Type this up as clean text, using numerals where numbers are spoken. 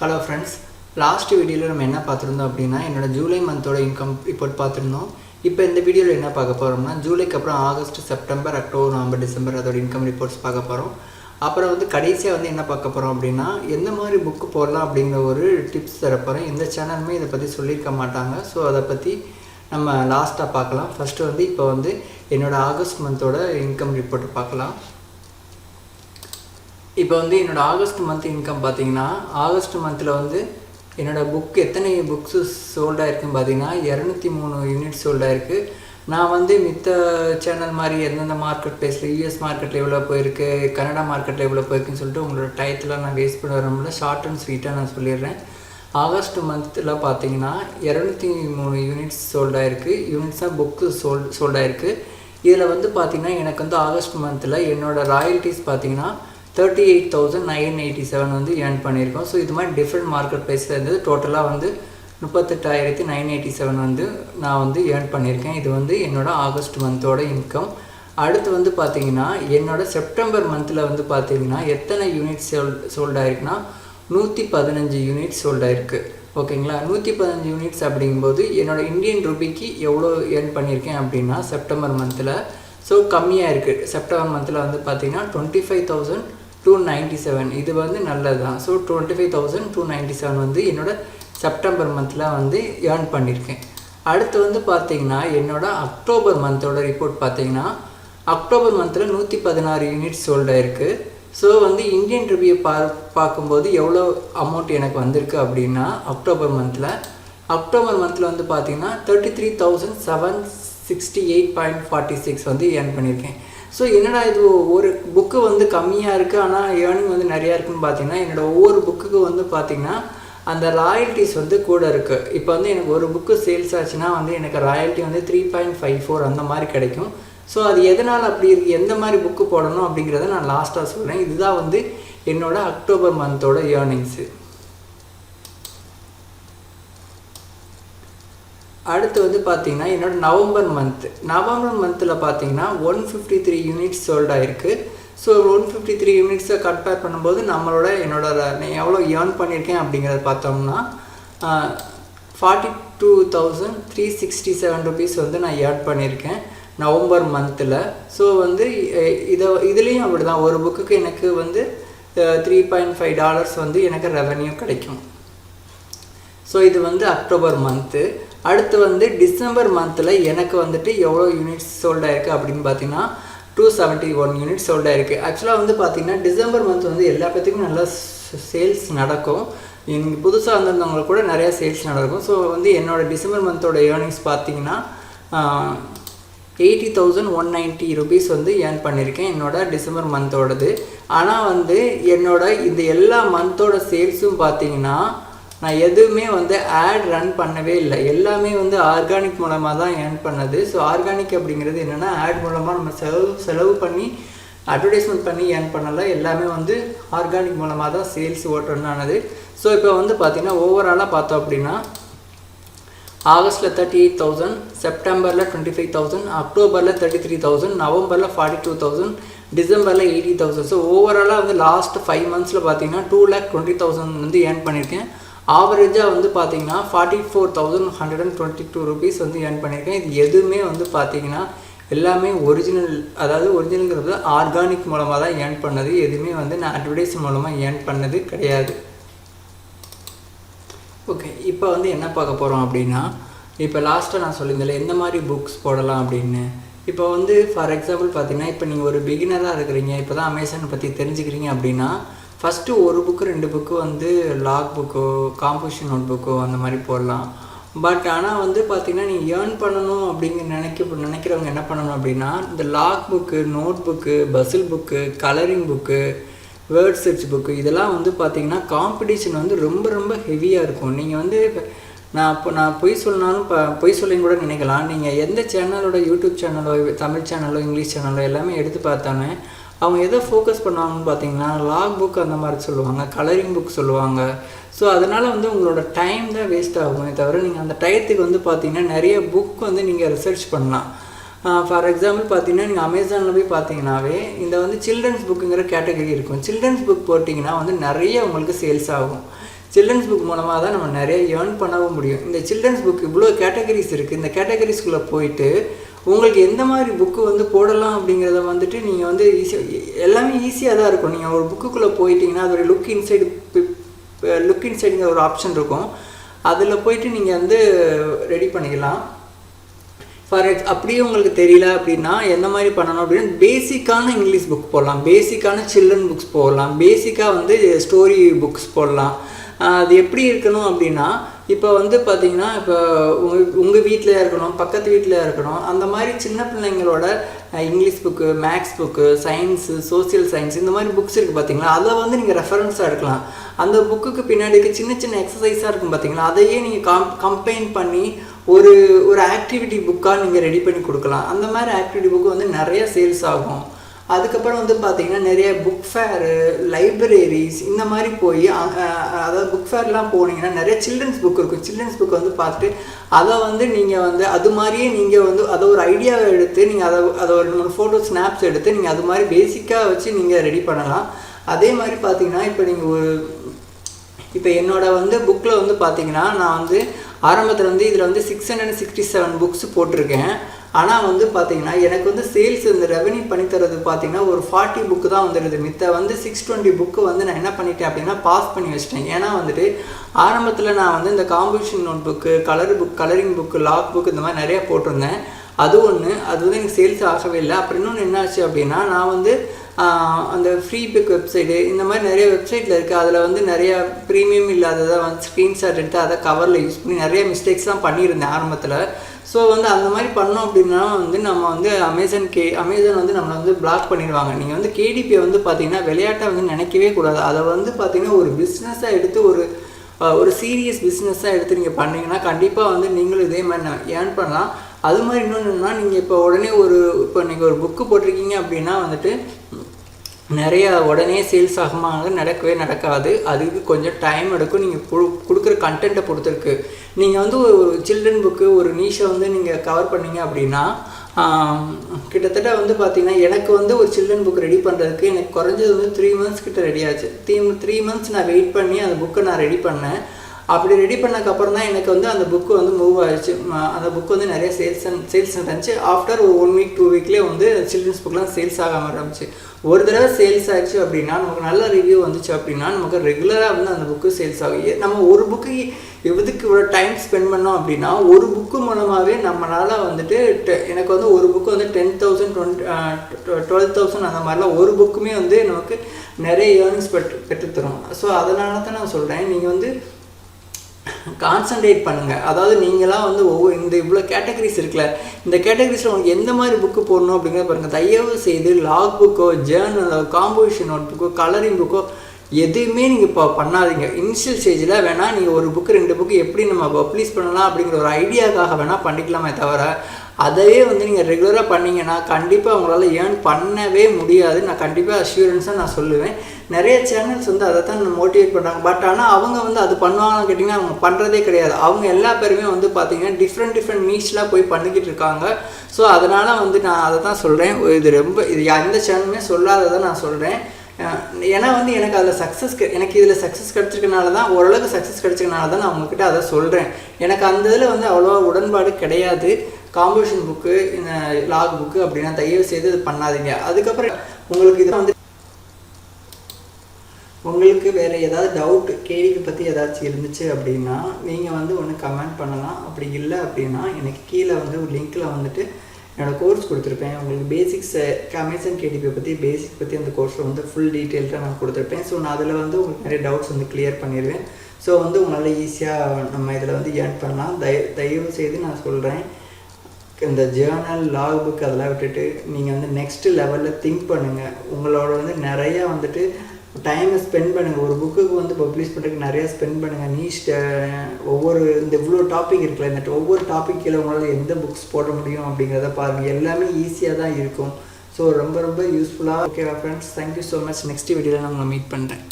Hello friends, last வீடியோவில் நம்ம என்ன பார்த்துருந்தோம் அப்படின்னா என்னோட ஜூலை மந்தோட இன்கம் ரிப்போர்ட் பார்த்துருந்தோம். இப்போ இந்த வீடியோவில் என்ன பார்க்க போகிறோம்னா ஜூலைக்கு அப்புறம் August, September, October, November, December அதோட இன்கம் ரிப்போர்ட்ஸ் பார்க்க போகிறோம். அப்புறம் கடைசியாக என்ன பார்க்க போகிறோம் அப்படின்னா எந்த மாதிரி புக்கு போடலாம் அப்படிங்கிற ஒரு டிப்ஸ் தரப்போகிறேன். எந்த சேனலுமே இதை பற்றி சொல்லியிருக்க மாட்டாங்க. ஸோ அதை பற்றி நம்ம லாஸ்ட்டாக பார்க்கலாம். ஃபஸ்ட்டு இப்போ என்னோடய ஆகஸ்ட் மந்தோட இன்கம் ரிப்போர்ட் பார்க்கலாம். இப்போ என்னோடய ஆகஸ்ட் மந்த் இன்கம் பார்த்தீங்கன்னா ஆகஸ்ட் மந்தில் என்னோடய புக் எத்தனை புக்ஸு சோல்டாக இருக்குன்னு பார்த்தீங்கன்னா 203 யூனிட்ஸ் சோல்டாக இருக்குது. நான் மித்த சேனல் மாதிரி எந்தெந்த மார்க்கெட் பிளேஸில் யூஎஸ் மார்க்கெட்டில் எவ்வளோ போயிருக்கு, கனடா மார்க்கெட்டில் எவ்வளோ போயிருக்குன்னு சொல்லிட்டு உங்களோட டயத்தில் நான் வேஸ்ட் பண்ண வரமுடியல. ஷார்ட் அண்ட் ஸ்வீட்டாக நான் சொல்லிடுறேன். ஆகஸ்ட் மந்தில் பார்த்தீங்கன்னா 203 யூனிட்ஸ் சோல்டாக இருக்குது. யூனிட்ஸாக புக்கு சோல்டாக இருக்குது. இதில் பார்த்தீங்கன்னா எனக்கு ஆகஸ்ட் மந்தில் என்னோடய ராயல்ட்டிஸ் பார்த்தீங்கன்னா 38,987 ஏர்ன் பண்ணியிருக்கோம். ஸோ இது மாதிரி டிஃப்ரெண்ட் மார்க்கெட் ப்ரைஸில் இருந்தது. டோட்டலாக 38,987 நான் ஏர்ன் பண்ணியிருக்கேன். இது என்னோடய ஆகஸ்ட் மந்தோட இன்கம். அடுத்து பார்த்தீங்கன்னா என்னோட செப்டம்பர் மந்தில் பார்த்தீங்கன்னா எத்தனை யூனிட்ஸ் சோல்டாயிருக்குன்னா 115 யூனிட்ஸ் சோல்டாயிருக்கு. ஓகேங்களா, 115 யூனிட்ஸ் அப்படிங்கும்போது என்னோடய இந்தியன் ரூபிக்கு எவ்வளோ ஏர்ன் பண்ணியிருக்கேன் அப்படின்னா செப்டம்பர் மந்தில் ஸோ கம்மியாக இருக்குது. செப்டம்பர் மந்தில் பார்த்தீங்கன்னா 25,297 இது நல்லது தான். ஸோ 25,297 என்னோடய செப்டம்பர் மந்தில் ஏர்ன் பண்ணியிருக்கேன். அடுத்து பார்த்தீங்கன்னா என்னோடய அக்டோபர் மந்தோட ரிப்போர்ட் பார்த்தீங்கன்னா அக்டோபர் மந்தில் 116 யூனிட்ஸ் சோல்டாக இருக்குது. ஸோ இந்தியன் ருபியை பார்க்கும்போது எவ்வளோ அமௌண்ட் எனக்கு வந்திருக்கு அப்படின்னா அக்டோபர் மந்தில் பார்த்தீங்கன்னா 33,768.46 ஏர்ன் பண்ணியிருக்கேன். ஸோ என்னடா இது ஒரு புக்கு கம்மியாக இருக்குது ஆனால் ஏர்னிங் நிறையா இருக்குதுன்னு பார்த்தீங்கன்னா என்னோடய ஒவ்வொரு புக்குக்கு பார்த்தீங்கன்னா அந்த ராயல்ட்டிஸ் கூட இருக்குது. இப்போ எனக்கு ஒரு புக்கு சேல்ஸ் ஆச்சுன்னா எனக்கு ராயல்ட்டி 3.54 அந்த மாதிரி கிடைக்கும். ஸோ அது எதனால் அப்படி இருக்குது, எந்த மாதிரி புக்கு போடணும் அப்படிங்கிறத நான் லாஸ்ட்டாக சொல்கிறேன். இதுதான் என்னோடய அக்டோபர் மந்தோட ஏர்னிங்ஸு. அடுத்து பார்த்தீங்கன்னா என்னோட நவம்பர் மந்தில் பார்த்தீங்கன்னா 153 யூனிட்ஸ் சோல்டாக இருக்குது. ஸோ 153 யூனிட்ஸை கம்பேர் பண்ணும்போது என்னோட எவ்வளோ ஏர்ன் பண்ணியிருக்கேன் அப்படிங்கிறத பார்த்தோம்னா 42,367 ருபீஸ் நான் ஏர்ன் பண்ணியிருக்கேன் நவம்பர் மந்தில். ஸோ இதுலேயும் அப்படி தான் ஒரு புக்குக்கு எனக்கு $3.5 எனக்கு ரெவன்யூ கிடைக்கும். ஸோ இது அக்டோபர் மந்த்து. அடுத்து டிசம்பர் மந்தில் எனக்கு எவ்வளோ யூனிட்ஸ் சோல்டாக இருக்குது அப்படின்னு பார்த்தீங்கன்னா 271 யூனிட்ஸ் சோல்டாக இருக்குது. ஆக்சுவலாக பார்த்தீங்கன்னா டிசம்பர் மந்த் எல்லா பேத்துக்கும் நல்லா சேல்ஸ் நடக்கும். இங்கே புதுசாக வந்திருந்தவங்களுக்கு கூட நிறையா சேல்ஸ் நடக்கும். ஸோ என்னோடய டிசம்பர் மந்தோட ஏர்னிங்ஸ் பார்த்தீங்கன்னா 80,190 ருபீஸ் ஏர்ன் பண்ணியிருக்கேன் என்னோடய டிசம்பர் மந்தோடது. ஆனால் என்னோட இந்த எல்லா மந்தோட சேல்ஸும் பார்த்தீங்கன்னா நான் எதுவுமே ஆட் ரன் பண்ணவே இல்லை. எல்லாமே ஆர்கானிக் மூலமாக தான் ஏர்ன் பண்ணது. ஸோ ஆர்கானிக் அப்படிங்கிறது என்னென்னா ஆட் மூலமாக நம்ம செலவு பண்ணி அட்வர்டைஸ்மெண்ட் பண்ணி ஏர்ன் பண்ணலை. எல்லாமே ஆர்கானிக் மூலமாக தான் சேல்ஸ் ரன் ஆனது. ஸோ இப்போ பார்த்தீங்கன்னா ஓவராலாக பார்த்தோம் அப்படின்னா ஆகஸ்ட்டில் 38,000, செப்டம்பரில் 25,000, அக்டோபரில் 33,000, நவம்பரில் 42,000, டிசம்பரில் 80,000. ஸோ ஓவராலாக லாஸ்ட் 5 மந்த்ஸில் பார்த்தீங்கன்னா 2,20,000 ஏர்ன் பண்ணியிருக்கேன். ஆவரேஜாக பார்த்தீங்கன்னா 44,122 ருபீஸ் ஏர்ன் பண்ணியிருக்கேன். இது எதுவுமே பார்த்தீங்கன்னா எல்லாமே ஒரிஜினல், அதாவது ஒரிஜினல்ங்கிறது ஆர்கானிக் மூலமாக தான் ஏர்ன் பண்ணது. எதுவுமே நான் அட்வர்டைஸ் மூலமாக ஏர்ன் பண்ணது கிடையாது. ஓகே, இப்போ என்ன பார்க்க போகிறோம் அப்படின்னா இப்போ லாஸ்ட்டாக நான் சொல்லியிருந்தேன் எந்த மாதிரி புக்ஸ் போடலாம் அப்படின்னு. இப்போ ஃபார் எக்ஸாம்பிள் பார்த்தீங்கன்னா இப்போ நீங்கள் ஒரு பிகினராக இருக்கிறீங்க, இப்போ தான் அமேசான் பற்றி தெரிஞ்சுக்கிறீங்க அப்படின்னா ஃபஸ்ட்டு ஒரு புக்கு 2 புக்கு லாக் புக்கோ காம்போசிஷன் நோட் புக்கோ அந்த மாதிரி போடலாம். பட் ஆனால் பார்த்தீங்கன்னா நீங்கள் ஏர்ன் பண்ணணும் நினைக்கிறவங்க என்ன பண்ணணும் அப்படின்னா இந்த log book, note book, puzzle book, colouring book, word search book இதெல்லாம் பார்த்தீங்கன்னா காம்படிஷன் ரொம்ப ரொம்ப ஹெவியாக இருக்கும். நீங்கள் நான் பொய் சொன்னாலும் பொய் சொல்லின்னு கூட நினைக்கலாம். நீங்கள் எந்த சேனலோட யூடியூப் சேனலோ, தமிழ் சேனலோ, இங்கிலீஷ் சேனலோ எல்லாமே எடுத்து பார்த்தாங்க அவங்க எதை ஃபோக்கஸ் பண்ணுவாங்கன்னு பார்த்தீங்கன்னா லாக் புக் அந்த மாதிரி சொல்லுவாங்க, கலரிங் புக் சொல்லுவாங்க. ஸோ அதனால் உங்களோட டைம் தான் வேஸ்ட் ஆகுமே தவிர நீங்கள் அந்த டயத்துக்கு பார்த்தீங்கன்னா நிறைய புக் நீங்கள் ரிசர்ச் பண்ணலாம். ஃபார் எக்ஸாம்பிள் பார்த்தீங்கன்னா நீங்கள் அமேசானில் போய் பார்த்தீங்கன்னாவே இந்த சில்ட்ரன்ஸ் புக்குங்கிற கேட்டகரி இருக்கும். சில்ட்ரன்ஸ் புக் போட்டிங்கன்னா நிறைய உங்களுக்கு சேல்ஸ் ஆகும். சில்ட்ரன்ஸ் புக் மூலமாக தான் நம்ம நிறைய ஏர்ன் பண்ணவும் முடியும். இந்த சில்ட்ரன்ஸ் புக் இவ்வளோ கேட்டகரிஸ் இருக்குது. இந்த கேட்டகரிஸ்குள்ளே போயிட்டு உங்களுக்கு எந்த மாதிரி புக்கு வந்து போடலாம் அப்படிங்கிறத வந்துட்டு நீங்கள் வந்து ஈஸியாக எல்லாமே ஈஸியாக தான் இருக்கும். நீங்கள் ஒரு புக்குக்குள்ளே போயிட்டீங்கன்னா அதோடைய லுக் இன்சைடுங்கிற ஒரு ஆப்ஷன் இருக்கும். அதில் போயிட்டு நீங்கள் வந்து ரெடி பண்ணிக்கலாம். அப்படியே உங்களுக்கு தெரியல அப்படின்னா எந்த மாதிரி பண்ணணும் அப்படின்னா பேசிக்கான இங்கிலீஷ் புக் போடலாம், பேசிக்கான சில்ட்ரன் புக்ஸ் போடலாம், பேசிக்காக வந்து ஸ்டோரி புக்ஸ் போடலாம். அது எப்படி இருக்கணும் அப்படின்னா இப்போ வந்து பார்த்தீங்கன்னா இப்போ உங்கள் வீட்டில் இருக்கணும், பக்கத்து வீட்டில் இருக்கணும், அந்த மாதிரி சின்ன பிள்ளைங்களோட English book, maths book, science, social science இந்த மாதிரி புக்ஸ் இருக்குது பார்த்தீங்களா, அதை வந்து நீங்கள் ரெஃபரன்ஸாக எடுக்கலாம். அந்த புக்குக்கு பின்னாடி சின்ன சின்ன எக்ஸசைஸாக இருக்கும் பார்த்தீங்களா, அதையே நீங்கள் கம்பைன் பண்ணி ஒரு ஆக்டிவிட்டி புக்காக நீங்கள் ரெடி பண்ணி கொடுக்கலாம். அந்த மாதிரி ஆக்டிவிட்டி புக்கு வந்து நிறைய சேல்ஸ் ஆகும். அதுக்கப்புறம் வந்து பார்த்திங்கன்னா நிறைய புக் ஃபேரு, லைப்ரரிஸ் இந்த மாதிரி போய் அதாவது புக் ஃபேர்லாம் போனீங்கன்னா நிறைய சில்ட்ரன்ஸ் புக் இருக்கும். சில்ட்ரன்ஸ் புக் வந்து பார்த்துட்டு அதை வந்து நீங்கள் வந்து அது மாதிரியே நீங்கள் வந்து அதை ஒரு ஐடியாவை எடுத்து நீங்கள் அதை ஒரு 3 ஃபோட்டோ ஸ்னாப்ஸ் எடுத்து நீங்கள் அது மாதிரி பேசிக்காக வச்சு நீங்கள் ரெடி பண்ணலாம். அதே மாதிரி பார்த்திங்கன்னா இப்போ என்னோட வந்து புக்கில் வந்து பார்த்திங்கன்னா நான் வந்து ஆரம்பத்தில் வந்து இதில் வந்து 667 புக்ஸ் போட்டிருக்கேன். ஆனால் வந்து பார்த்திங்கன்னா எனக்கு வந்து சேல்ஸ் இந்த ரெவன்யூ பண்ணித்தரது பார்த்திங்கன்னா ஒரு 40 புக்கு தான் வந்துடுது. மித்த வந்து 620 புக்கு வந்து நான் என்ன பண்ணிட்டேன் அப்படின்னா பாஸ் பண்ணி வச்சிட்டேன். ஏன்னா வந்துட்டு ஆரம்பத்தில் நான் வந்து இந்த composition note book, colouring book, log book இந்த மாதிரி நிறையா போட்டிருந்தேன். அது ஒன்று, அது வந்து எனக்கு சேல்ஸ் ஆகவே இல்லை. அப்புறம் இன்னொன்று என்னாச்சு அப்படின்னா நான் வந்து அந்த ஃப்ரீ பிக் வெப்சைட்டு இந்த மாதிரி நிறைய வெப்சைட்டில் இருக்குது. அதில் வந்து நிறையா ப்ரீமியம் இல்லாததை வந்து ஸ்க்ரீன்ஷாட் எடுத்து அதை கவரில் யூஸ் பண்ணி நிறைய மிஸ்டேக்ஸ்லாம் பண்ணியிருந்தேன் ஆரம்பத்தில். ஸோ வந்து அந்த மாதிரி பண்ணோம் அப்படின்னா வந்து நம்ம வந்து அமேசான் வந்து நம்மளை வந்து பிளாக் பண்ணிடுவாங்க. நீங்கள் வந்து கேடிபியை வந்து பார்த்தீங்கன்னா விளையாட்டை வந்து நினைக்கவே கூடாது. அதை வந்து பார்த்தீங்கன்னா ஒரு பிஸ்னஸாக எடுத்து ஒரு சீரியஸ் பிஸ்னஸாக எடுத்து நீங்கள் பண்ணிங்கன்னா கண்டிப்பாக வந்து நீங்களும் இதே மாதிரி ஏர்ன் பண்ணலாம். அது மாதிரி இன்னொன்றுனா நீங்கள் இப்போ உடனே இப்போ நீங்கள் ஒரு புக்கு போட்டிருக்கீங்க அப்படின்னா வந்துட்டு நிறையா உடனே சேல்ஸ் ஆகுமாங்க நடக்காது. அதுக்கு கொஞ்சம் டைம் எடுக்கும். நீங்கள் கொடுக்குற கண்டென்ட்டை பொறுத்திருக்கு. நீங்கள் வந்து ஒரு சில்ட்ரன் புக்கு ஒரு நீஷை வந்து நீங்கள் கவர் பண்ணீங்க அப்படின்னா கிட்டத்தட்ட வந்து பார்த்திங்கன்னா எனக்கு வந்து ஒரு சில்ட்ரன் புக் ரெடி பண்ணுறதுக்கு எனக்கு குறைஞ்சது வந்து 3 months கிட்ட ரெடி ஆச்சு. 3 months நான் வெயிட் பண்ணி அந்த புக்கை நான் ரெடி பண்ணேன். அப்படி ரெடி பண்ணக்கப்புறம் தான் எனக்கு வந்து அந்த புக்கு வந்து மூவ் ஆகிடுச்சு. அந்த புக்கு வந்து நிறைய சேல்ஸ் நடந்துச்சு. ஆஃப்டர் ஒரு 1 week 2 weekலேயே வந்து சில்ட்ரன்ஸ் புக்லாம் சேல்ஸ் ஆக ஆரம்பிச்சு. ஒரு தடவை சேல்ஸ் ஆச்சு அப்படின்னா நமக்கு நல்ல ரிவ்யூ வந்துச்சு அப்படின்னா நமக்கு ரெகுலராக வந்து அந்த புக்கு சேல்ஸ் ஆகும். நம்ம ஒரு புக்கு எதுக்கு இவ்வளோ டைம் ஸ்பெண்ட் பண்ணோம் அப்படின்னா ஒரு புக்கு மூலமாகவே நம்மளால் வந்துட்டு எனக்கு வந்து ஒரு புக்கு வந்து 10,000 12,000 அந்த மாதிரிலாம் ஒரு புக்குமே வந்து நமக்கு நிறைய ஏர்னிங்ஸ் பெற்றுத்தரும். ஸோ அதனால தான் நான் சொல்கிறேன், நீங்கள் வந்து கான்சன்ட்ரேட் பண்ணுங்கள். அதாவது நீங்களாம் வந்து இந்த இவ்வளோ கேட்டகரிஸ் இருக்குல்ல, இந்த கேட்டகரிஸில் உங்களுக்கு எந்த மாதிரி புக்கு போடணும் அப்படிங்கிறத பாருங்கள். தயவு செய்து லாக் புக்கோ, ஜேர்னலோ, காம்போசிஷன் நோட் புக்கோ, கலரிங் புக்கோ எதுவுமே நீங்கள் இப்போ பண்ணாதீங்க. இனிஷியல் ஸ்டேஜில் வேணால் நீங்கள் ஒரு புக்கு 2 புக்கு எப்படி நம்ம பப்ளிஷ் பண்ணலாம் அப்படிங்கிற ஒரு ஐடியாக்காக வேணால் பண்ணிக்கலாமே தவிர அதையே வந்து நீங்கள் ரெகுலராக பண்ணிங்கன்னா கண்டிப்பாக உங்களால் ஏர்ன் பண்ணவே முடியாது. நான் கண்டிப்பாக அஷ்யூரன்ஸாக நான் சொல்லுவேன். நிறைய சேனல்ஸ் வந்து அதை தான் மோட்டிவேட் பண்ணுறாங்க. பட் ஆனால் அவங்க வந்து அது பண்ணுவாங்கன்னு கேட்டிங்கன்னா அவங்க பண்ணுறதே கிடையாது. அவங்க எல்லா பேருமே வந்து பார்த்திங்கன்னா டிஃப்ரெண்ட் நீஷ்லாம் போய் பண்ணிக்கிட்டு இருக்காங்க. ஸோ அதனால் வந்து நான் அதை தான் சொல்கிறேன். இது எந்த சேனலுமே சொல்லாததை நான் சொல்கிறேன். ஏன்னா வந்து எனக்கு அதில் எனக்கு இதில் சக்ஸஸ் கிடச்சிருக்கனால தான், ஓரளவுக்கு சக்ஸஸ் கிடச்சிருக்கனால தான் நான் உங்ககிட்ட அதை சொல்கிறேன். எனக்கு அந்த இதில் வந்து அவ்வளோவா உடன்பாடு கிடையாது. காம்போசிஷன் புக்கு, இந்த லாக் புக்கு அப்படின்னா தயவு செய்து இது பண்ணாதீங்க. அதுக்கப்புறம் உங்களுக்கு இதில் வந்து உங்களுக்கு வேறு ஏதாவது டவுட் கேள்வி பற்றி ஏதாச்சும் இருந்துச்சு அப்படின்னா நீங்கள் வந்து ஒன்று கமெண்ட் பண்ணலாம். அப்படி இல்லை அப்படின்னா எனக்கு கீழே வந்து ஒரு லிங்க்கில் வந்துட்டு என்னோடய கோர்ஸ் கொடுத்துருப்பேன். உங்களுக்கு பேசிக்ஸ் அமேசான் கேடிபியை பேசிக்ஸ் பற்றி அந்த கோர்ஸில் வந்து ஃபுல் டீட்டெயில்டாக நான் கொடுத்துருப்பேன். ஸோ நான் அதில் வந்து உங்களுக்கு நிறைய டவுட்ஸ் வந்து கிளியர் பண்ணிடுவேன். ஸோ வந்து உங்களால் ஈஸியாக நம்ம இதில் வந்து ஏர்ன் பண்ணலாம். தயவு செய்து நான் சொல்கிறேன், இந்த ஜேர்னல், லாக் புக் அதெல்லாம் விட்டுட்டு நீங்கள் வந்து நெக்ஸ்ட் லெவலில் திங்க் பண்ணுங்கள். உங்களோட வந்து நிறையா வந்துட்டு டைமை ஸ்பெண்ட் பண்ணுங்கள். ஒரு புக்குக்கு வந்து பப்ளிஷ் பண்ணுறதுக்கு நிறையா ஸ்பெண்ட் பண்ணுங்கள். இந்த இவ்வளோ டாபிக் இருக்குல்ல, இந்த ஒவ்வொரு டாப்பிக்கில் உங்களால் எந்த புக்ஸ் போட முடியும் அப்படிங்கிறத பாருங்கள். எல்லாமே ஈஸியாக தான் இருக்கும். ஸோ ரொம்ப யூஸ்ஃபுல்லாக. ஓகேவா friends, thank you so much. Next வீடியோவில் நான் உங்களை மீட் பண்ணுறேன்.